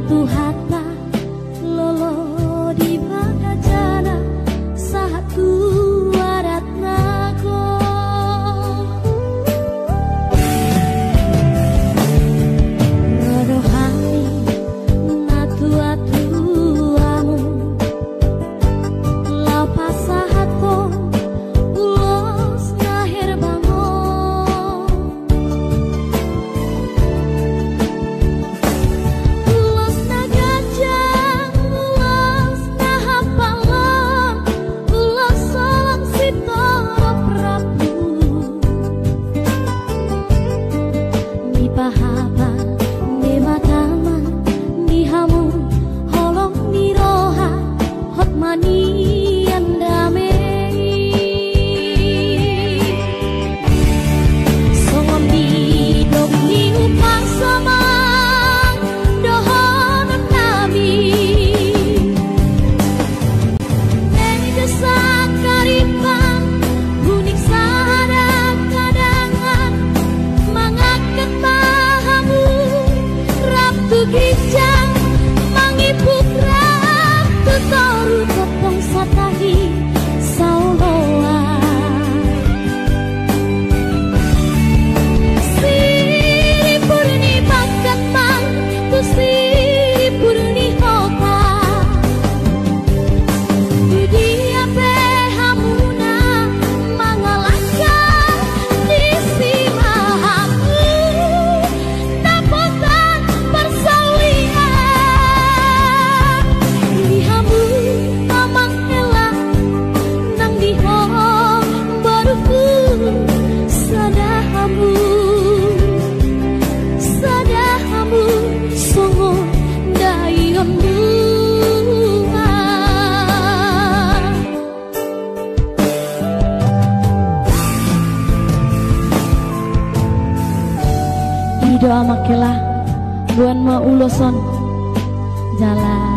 Tuhata lolo di bagajana satu waratnago rodo hati natu-atuamu lau pasahatko ulos ngahir bangun ulos nagajang ulos nahapalon ulos solang sitoro prabu ni pahaba ni matama ni hamu holong ni roha hotmani andame songom di dok ni upasama dohon nabi desa karipan bunik sada kadangan mangaket mahamu rabtu gijang mangipuk rabtu toru topong satahi sauloa siri purni bakat mang tu siri purni hota dia pehamuna mangalaka disimahamu dapotan persaulian dihamu mamang hela nang dihong baruku sadahamu songo dayonmu Ido amakelah buan ma uloson jalan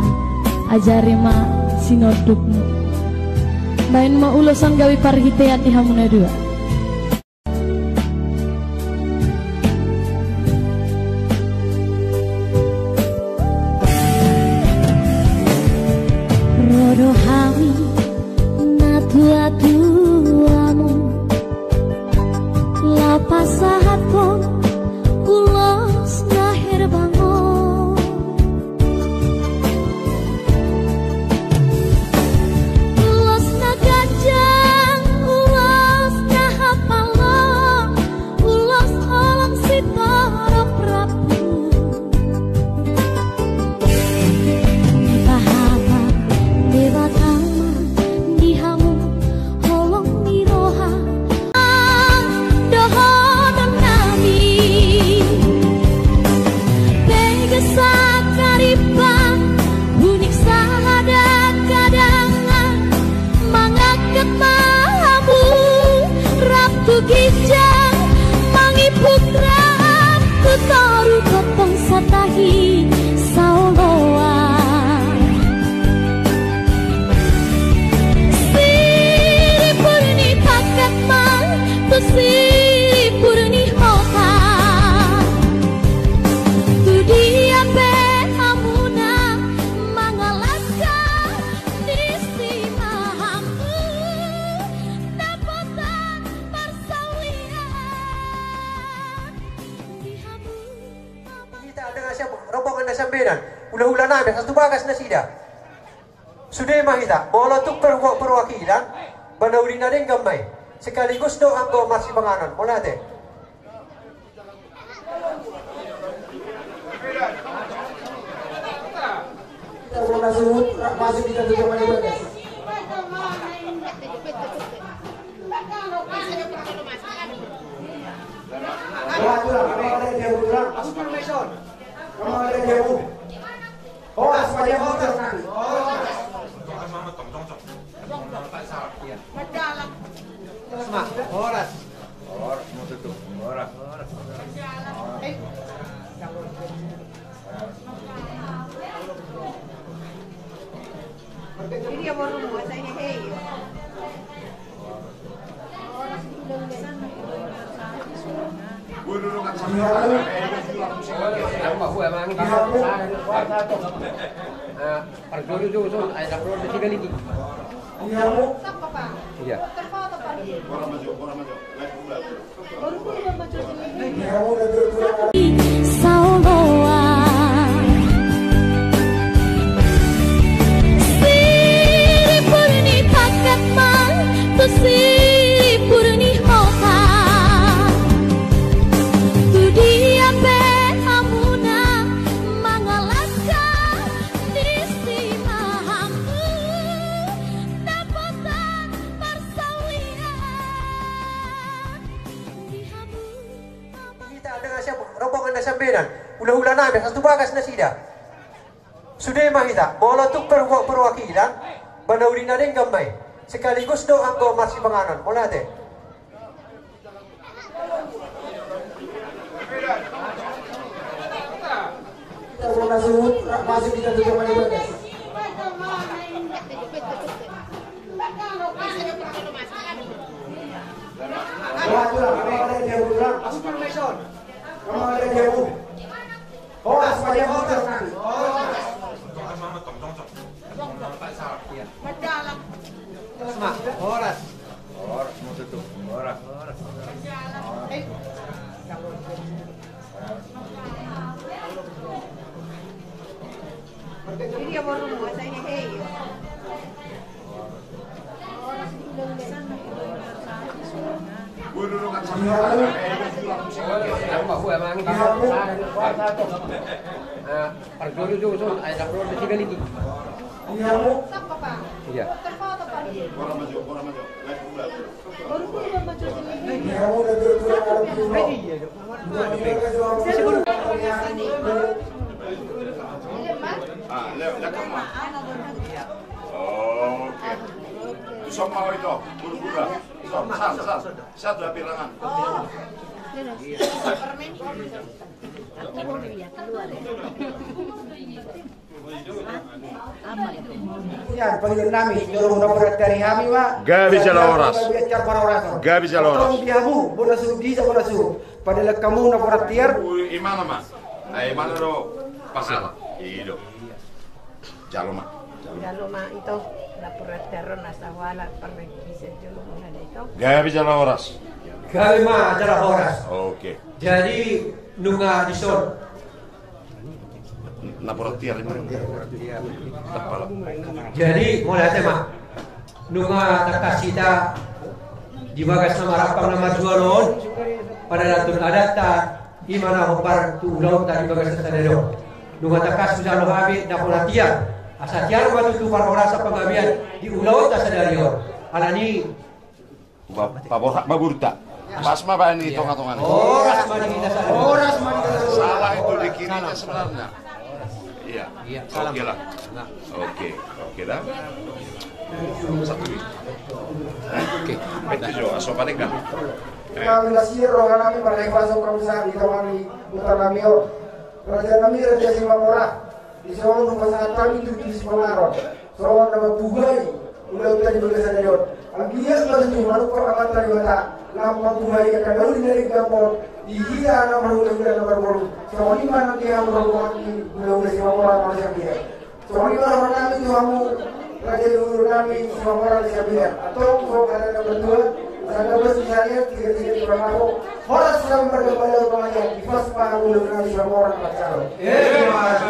ajari ma sinodukmu bain ma uloson gawi parhitean di hamuna dua rodo hami natu-atuamu lau pasahatko ulos ngahir bangun ulos nagajang ulos nahapalon ulos olang sitoro prabu di pahaba dewatama dihamu holong di roha dohonan nami Pegasa karipan bunik sada kadangan mangaket mahamu rabtu gijang mangipuk rabtu toru topong satahi sauloa siri purni pakat mang tu siri purni hota tu dia pehamuna mangalaka disimahamu dapotan persaulian dihamu Kita dengan siapa? Rombongan dah sampai dan ulah-ulah nabi satu bagas nasida. Sudah mah kita, bola tu perwakilan, banauri nadeng gamai. Sekaligus do anggo masih penganan. Mola teh. Kita belum masuk kita tujuh mana bagas. Horas. Dia baru buat saya hei. Sauloa Siripurni pakatman tu siripurni hota tu dia be amuna mangalaka disimahamku dapotan persawian dihamu. Kita dengan siapa? Rombongan na sambilan. Ula-ula namin sa tubagas na sida. Sudah mahita, mula tuk perwakilan, banauli na rin gamay. Sekaligus do ang masih panganon. Mula de. Kita masuk kita tutup ibadah. Ini dia baru masanya hey. Oke. Usap mau itu, buru-buru. Satu pirangan. Ya, panggil nami, nyuruh nomor dari kami, Pak. Gak bisa loras. Gak bisa loras. Tolong biamu, bola sudi sama bola su. Padahal kamu nomor tiar. Imana mas? Imana do pasal. Iyo. Jalo ma. Jalo ma itu laporatorium nasawala permisi dulu ada itu. Gak bisa loras. Kami mah adalah horas. Oke. Jadi nunga disor. Laporatorium ini. Jadi mulai tema nunga takasita di bagas nama rapang nama jualon pada datun adata imana hopar tu ulau tadi bagas sadero nunga takas sudah lo habis dapolatian asa tiar batu tu parorasa penggabian di ulau ta sadarior alani Baburta. Pas mah bahan ini tonga-tongan. horas mani kita sadero Horas mandi. Salah itu di kirinya sebenarnya. Iya. Oke lah. Oke dah. Satu ini. Oke. Itu jo, aso panik dah. Kami nasir roh kami pakai pasok kami sari kami bukan kami o. Kerajaan kami raja Simamora. Di sana rumah sangat kami itu di Simamaro. Soalnya nama Bugai. Udah kita dibeli dari on. Alkias masih cuma lupa amat dari mata. Lama Bugai akan lalu dari kampung. Di kita nama udah nomor baru. Soalnya mana dia meroboh di udah Simamora Malaysia dia. Soalnya orang kami itu kamu raja dulu kami Simamora Malaysia dia. Atau kalau kalian berdua. Saya misalnya tiga-tiga di Bangladesh, orang sedang bergembala rumahnya di pos panggung dengan orang pacar. mas